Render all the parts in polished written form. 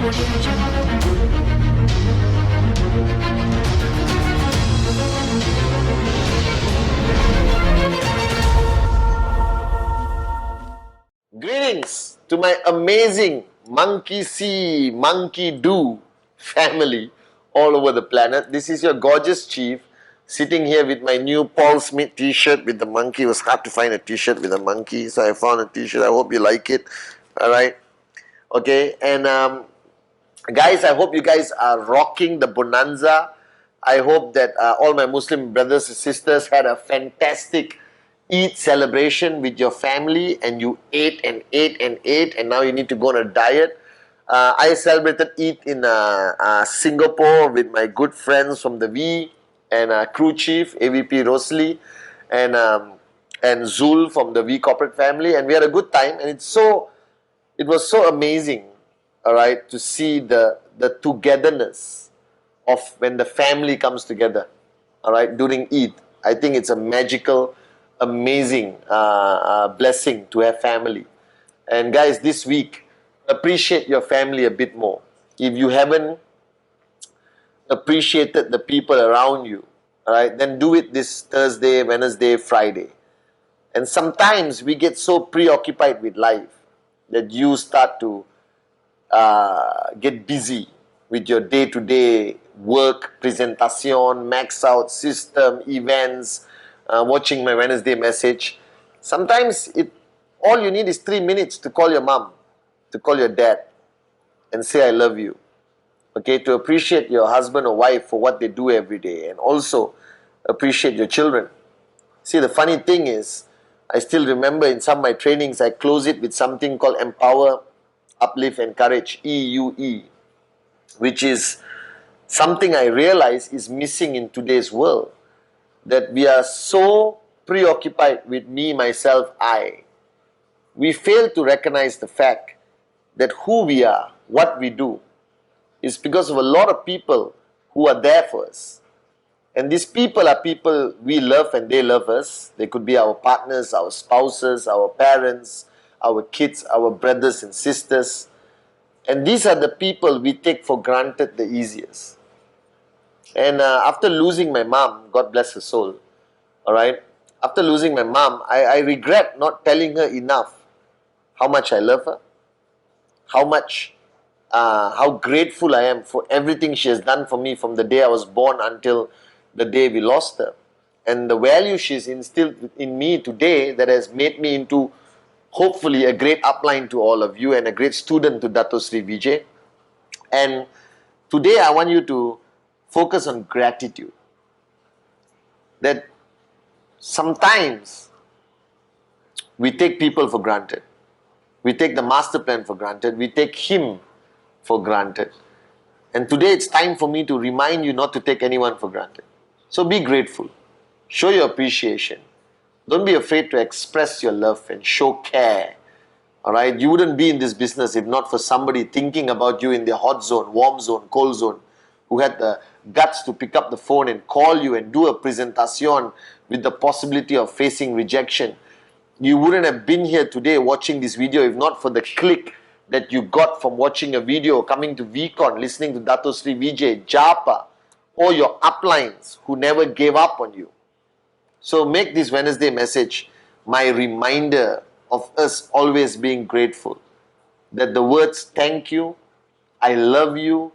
Greetings to my amazing Monkey See, Monkey Do family all over the planet. This is your gorgeous chief sitting here with my new Paul Smith t-shirt with the monkey. It was hard to find a t-shirt with a monkey, so I found a t-shirt. I hope you like it. Alright. Okay, and guys, I hope you guys are rocking the bonanza. I hope that all my Muslim brothers and sisters had a fantastic Eid celebration with your family, and you ate and ate and ate, and now you need to go on a diet. I celebrated Eid in Singapore with my good friends from the V and crew chief AVP Rosli and Zul from the V corporate family, and we had a good time. And it was so amazing, all right, to see the togetherness of when the family comes together, all right, during Eid. I think it's a magical, amazing blessing to have family. And guys, this week, appreciate your family a bit more. If you haven't appreciated the people around you, all right, then do it this Thursday, Wednesday, Friday. And sometimes we get so preoccupied with life that you start to get busy with your day-to-day work, presentation, max out, system, events, watching my Wednesday message. Sometimes all you need is 3 minutes to call your mom, to call your dad and say I love you. Okay, to appreciate your husband or wife for what they do every day, and also appreciate your children. See, the funny thing is, I still remember in some of my trainings, I close it with something called Empower, Uplift, Encourage, EUE, which is something I realize is missing in today's world. That we are so preoccupied with me, myself, I. We fail to recognize the fact that who we are, what we do, is because of a lot of people who are there for us. And these people are people we love and they love us. They could be our partners, our spouses, our parents, our kids, our brothers and sisters. And these are the people we take for granted the easiest. And after losing my mom, God bless her soul, all right, after losing my mom, I regret not telling her enough how much I love her, how grateful I am for everything she has done for me from the day I was born until the day we lost her. And the value she's instilled in me today that has made me into, hopefully, a great upline to all of you and a great student to Dato Sri Vijay. And today I want you to focus on gratitude. That sometimes we take people for granted. We take the master plan for granted. We take him for granted. And today it's time for me to remind you not to take anyone for granted. So be grateful. Show your appreciation. Don't be afraid to express your love and show care. Alright? You wouldn't be in this business if not for somebody thinking about you in the hot zone, warm zone, cold zone, who had the guts to pick up the phone and call you and do a presentation with the possibility of facing rejection. You wouldn't have been here today watching this video if not for the click that you got from watching a video, coming to VCon, listening to Dato Sri Vijay, Japa, or your uplines who never gave up on you. So make this Wednesday message my reminder of us always being grateful. That the words thank you, I love you,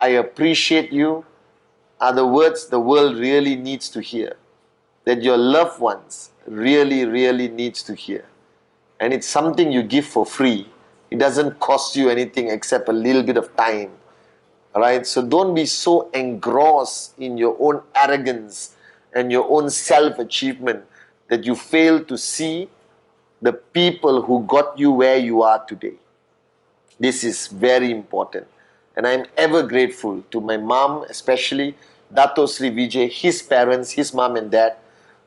I appreciate you are the words the world really needs to hear. That your loved ones really, really needs to hear. And it's something you give for free. It doesn't cost you anything except a little bit of time. Alright, so don't be so engrossed in your own arrogance and your own self-achievement that you fail to see the people who got you where you are today. This is very important. And I'm ever grateful to my mom, especially Dato Sri Vijay, his parents, his mom and dad,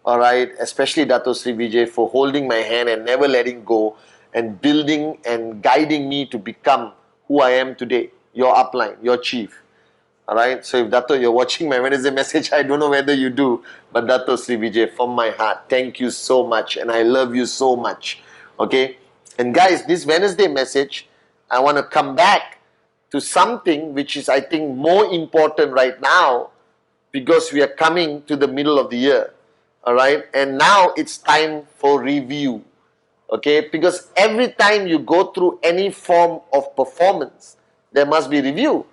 alright, especially Dato Sri Vijay, for holding my hand and never letting go and building and guiding me to become who I am today, your upline, your chief. Alright, so if Dato, you're watching my Wednesday message, I don't know whether you do, but Dato Sri Vijay, from my heart, thank you so much and I love you so much. Okay, and guys, this Wednesday message, I want to come back to something which is, I think, more important right now, because we are coming to the middle of the year. All right. And now it's time for review. Okay. Because every time you go through any form of performance, there must be review.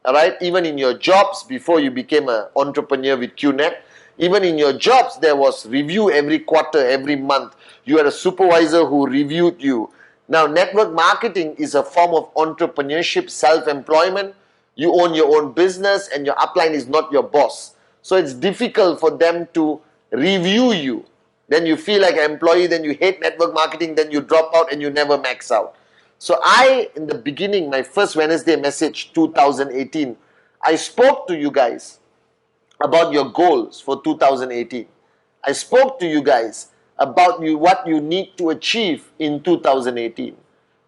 All right. Even in your jobs, before you became an entrepreneur with QNet, even in your jobs, there was review every quarter, every month. You had a supervisor who reviewed you. Now, network marketing is a form of entrepreneurship, self-employment. You own your own business and your upline is not your boss. So it's difficult for them to review you. Then you feel like an employee, then you hate network marketing, then you drop out and you never max out. So in the beginning, my first Wednesday message, 2018, I spoke to you guys about your goals for 2018. I spoke to you guys about what you need to achieve in 2018.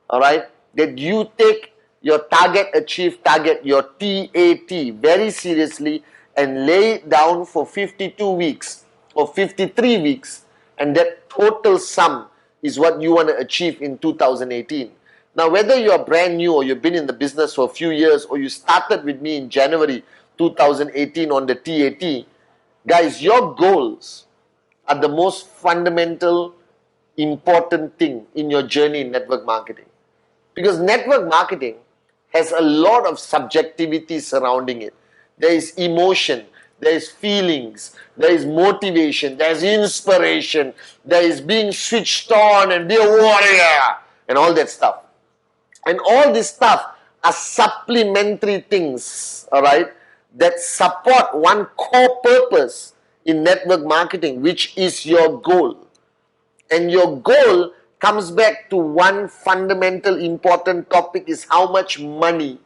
All right? That you take your target, achieve target, your TAT very seriously and lay it down for 52 weeks or 53 weeks, and that total sum is what you want to achieve in 2018. Now, whether you're brand new or you've been in the business for a few years or you started with me in January 2018 on the TAT, guys, your goals are the most fundamental, important thing in your journey in network marketing. Because network marketing has a lot of subjectivity surrounding it. There is emotion, there is feelings, there is motivation, there is inspiration, there is being switched on and be a warrior and all that stuff. And all this stuff are supplementary things, all right, that support one core purpose in network marketing, which is your goal. And your goal comes back to one fundamental important topic, is how much money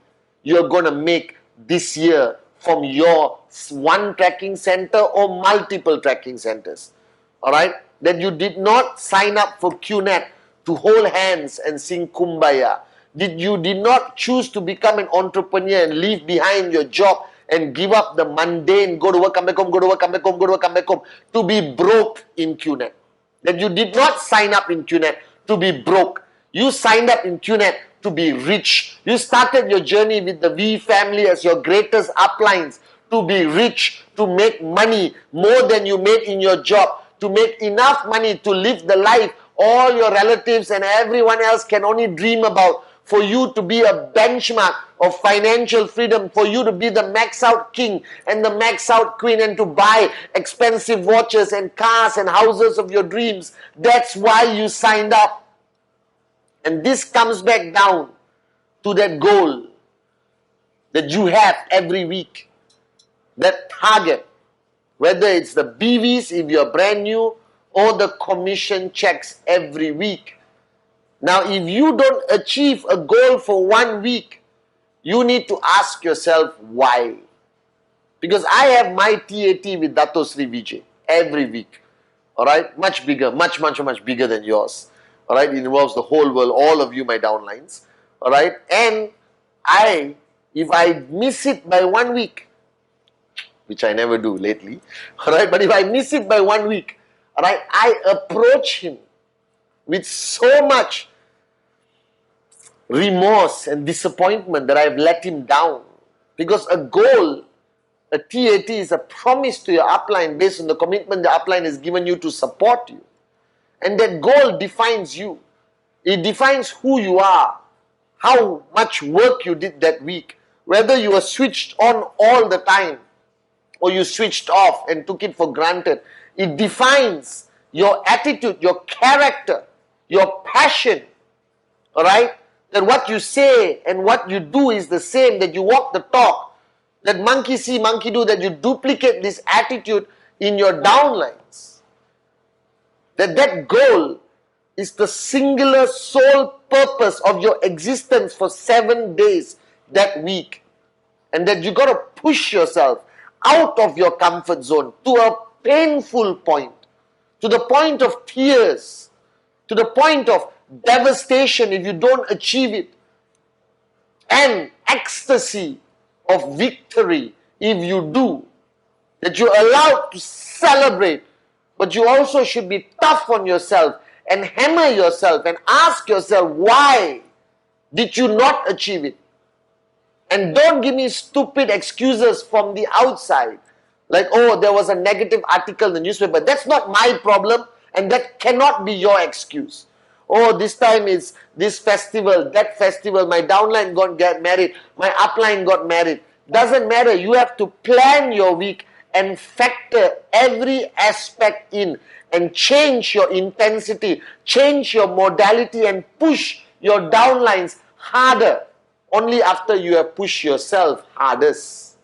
you're going to make this year from your one tracking center or multiple tracking centers. All right? That you did not sign up for QNet to hold hands and sing Kumbaya. You did not choose to become an entrepreneur and leave behind your job and give up the mundane, go to work, come back home, go to work, come back home, go to work, come back home, to be broke in QNet. That you did not sign up in QNet to be broke. You signed up in QNet to be rich. You started your journey with the V family as your greatest uplines to be rich, to make money more than you made in your job, to make enough money to live the life all your relatives and everyone else can only dream about, for you to be a benchmark of financial freedom, for you to be the max out king and the max out queen, and to buy expensive watches and cars and houses of your dreams. That's why you signed up. And this comes back down to that goal that you have every week. That target, whether it's the BVs if you're brand new, or the commission checks every week. Now, if you don't achieve a goal for 1 week, you need to ask yourself why. Because I have my TAT with Dato Sri Vijay every week. Alright? Much bigger, much bigger than yours. Alright? It involves the whole world, all of you, my downlines. Alright? And if I miss it by 1 week, which I never do lately, alright? But if I miss it by 1 week, alright, I approach him with so much remorse and disappointment that I've let him down. Because a goal, a TAT, is a promise to your upline based on the commitment the upline has given you to support you. And that goal defines you. It defines who you are, how much work you did that week, whether you were switched on all the time or you switched off and took it for granted. It defines your attitude, your character, your passion. Alright? That what you say and what you do is the same, that you walk the talk, that monkey see, monkey do, that you duplicate this attitude in your downlines. That goal is the singular sole purpose of your existence for 7 days that week. And that you got to push yourself out of your comfort zone to a painful point, to the point of tears, to the point of devastation if you don't achieve it, and ecstasy of victory if you do. That you're allowed to celebrate, but you also should be tough on yourself and hammer yourself and ask yourself, why did you not achieve it? And don't give me stupid excuses from the outside. Like, oh, there was a negative article in the newspaper. That's not my problem, and that cannot be your excuse. Oh, this time is this festival, that festival, my downline got married, my upline got married. Doesn't matter. You have to plan your week and factor every aspect in and change your intensity, change your modality and push your downlines harder only after you have pushed yourself hardest.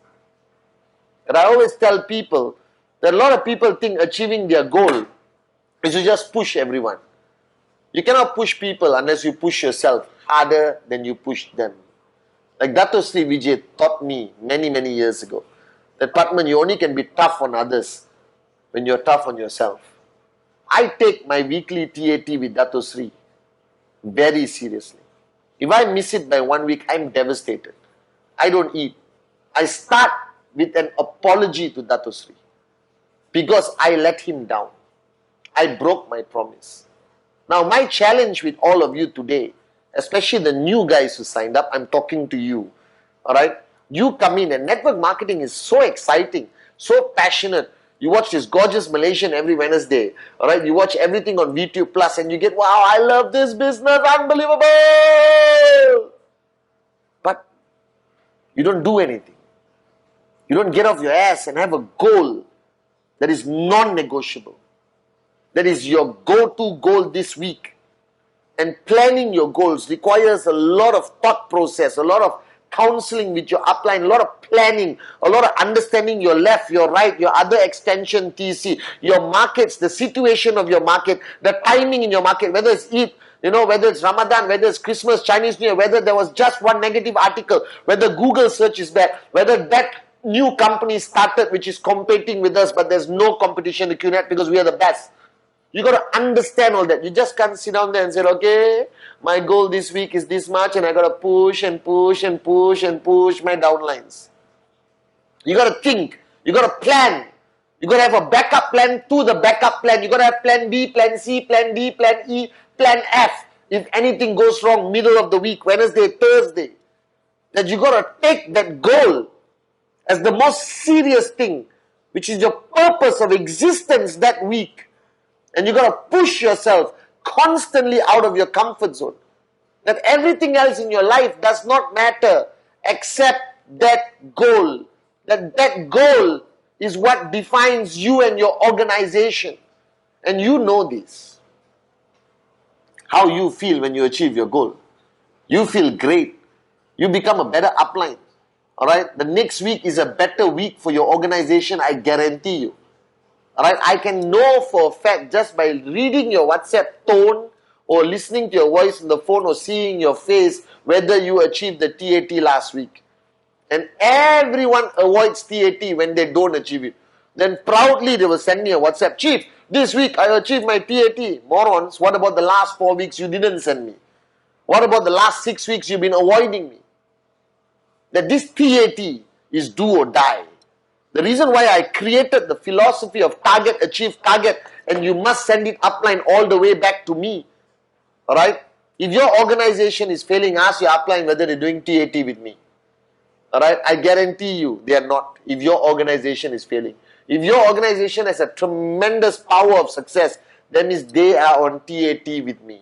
And I always tell people that a lot of people think achieving their goal is to just push everyone. You cannot push people unless you push yourself harder than you push them. Like Dato Sri Vijay taught me many, many years ago, that Pathman, you only can be tough on others when you're tough on yourself. I take my weekly TAT with Dato Sri very seriously. If I miss it by 1 week, I'm devastated. I don't eat. I start with an apology to Dato Sri because I let him down. I broke my promise. Now, my challenge with all of you today, especially the new guys who signed up, I'm talking to you, all right? You come in, and network marketing is so exciting, so passionate. You watch this gorgeous Malaysian every Wednesday, all right? You watch everything on VTube Plus, and you get, wow, I love this business, unbelievable! But you don't do anything. You don't get off your ass and have a goal that is non-negotiable. That is your go-to goal this week. And planning your goals requires a lot of thought process, a lot of counseling with your upline, a lot of planning, a lot of understanding your left, your right, your other extension TC, your markets, the situation of your market, the timing in your market, whether it's Eid, whether it's Ramadan, whether it's Christmas, Chinese New Year, whether there was just one negative article, whether Google search is bad, whether that new company started which is competing with us, but there's no competition in QNet because we are the best. You got to understand all that. You just can't sit down there and say, okay, my goal this week is this much and I got to push and push and push and push my downlines. You got to think. You got to plan. You got to have a backup plan to the backup plan. You got to have plan B, plan C, plan D, plan E, plan F. If anything goes wrong, middle of the week, Wednesday, Thursday, that you got to take that goal as the most serious thing, which is your purpose of existence that week. And you got to push yourself constantly out of your comfort zone. That everything else in your life does not matter except that goal. That goal is what defines you and your organization. And you know this. How you feel when you achieve your goal. You feel great. You become a better upline. Alright? The next week is a better week for your organization, I guarantee you. Alright, I can know for a fact just by reading your WhatsApp tone or listening to your voice on the phone or seeing your face whether you achieved the TAT last week. And everyone avoids TAT when they don't achieve it. Then proudly they will send me a WhatsApp, Chief, this week I achieved my TAT. Morons, what about the last 4 weeks you didn't send me? What about the last 6 weeks you've been avoiding me? That this TAT is do or die. The reason why I created the philosophy of target, achieve, target, and you must send it upline all the way back to me. Alright? If your organization is failing, ask your upline whether they're doing TAT with me. Alright? I guarantee you they are not. If your organization is failing. If your organization has a tremendous power of success, that means they are on TAT with me.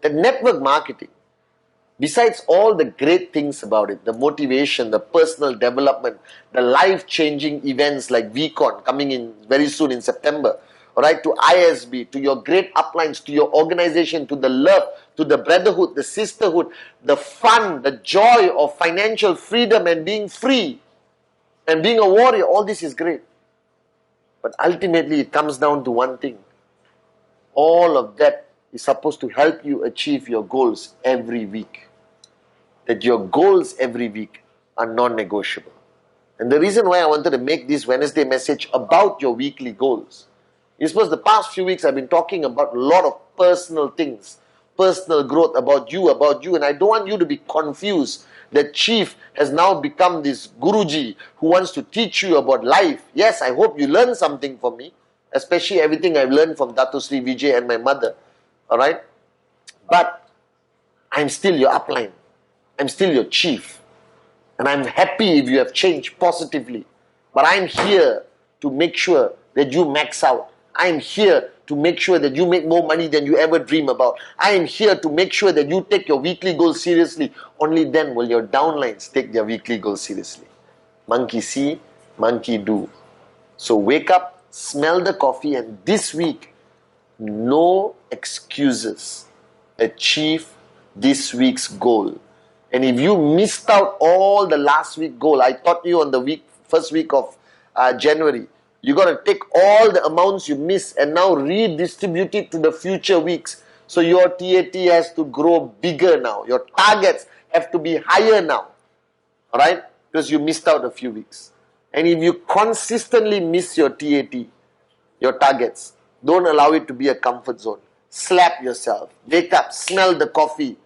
The network marketing, besides all the great things about it, the motivation, the personal development, the life-changing events like VCon coming in very soon in September, alright, to ISB, to your great uplines, to your organization, to the love, to the brotherhood, the sisterhood, the fun, the joy of financial freedom and being free and being a warrior, all this is great. But ultimately it comes down to one thing. All of that is supposed to help you achieve your goals every week. That your goals every week are non-negotiable. And the reason why I wanted to make this Wednesday message about your weekly goals is because the past few weeks I've been talking about a lot of personal things, personal growth about you, and I don't want you to be confused that Chief has now become this Guruji who wants to teach you about life. Yes, I hope you learn something from me, especially everything I've learned from Dato Sri Vijay and my mother. Alright? But I'm still your upline. I'm still your chief. And I'm happy if you have changed positively. But I'm here to make sure that you max out. I'm here to make sure that you make more money than you ever dream about. I am here to make sure that you take your weekly goals seriously. Only then will your downlines take their weekly goals seriously. Monkey see, monkey do. So wake up, smell the coffee, and this week, no excuses. Achieve this week's goal. And if you missed out all the last week goal, I taught you on the first week of January, you got to take all the amounts you missed and now redistribute it to the future weeks. So your TAT has to grow bigger now. Your targets have to be higher now. Alright? Because you missed out a few weeks. And if you consistently miss your TAT, your targets, don't allow it to be a comfort zone. Slap yourself. Wake up, smell the coffee.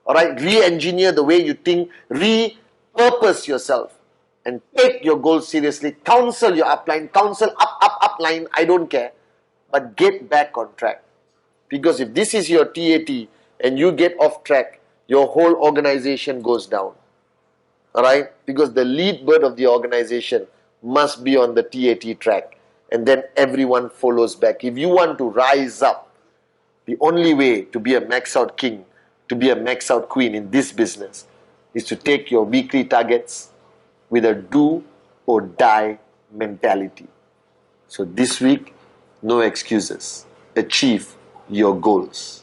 Alright, re-engineer the way you think, repurpose yourself, and take your goals seriously. Counsel your upline, counsel upline, I don't care. But get back on track. Because if this is your TAT and you get off track, your whole organization goes down. Alright, because the lead bird of the organization must be on the TAT track. And then everyone follows back. If you want to rise up, the only way to be a max out king, to be a max out queen in this business, is to take your weekly targets with a do or die mentality. So this week, no excuses. Achieve your goals.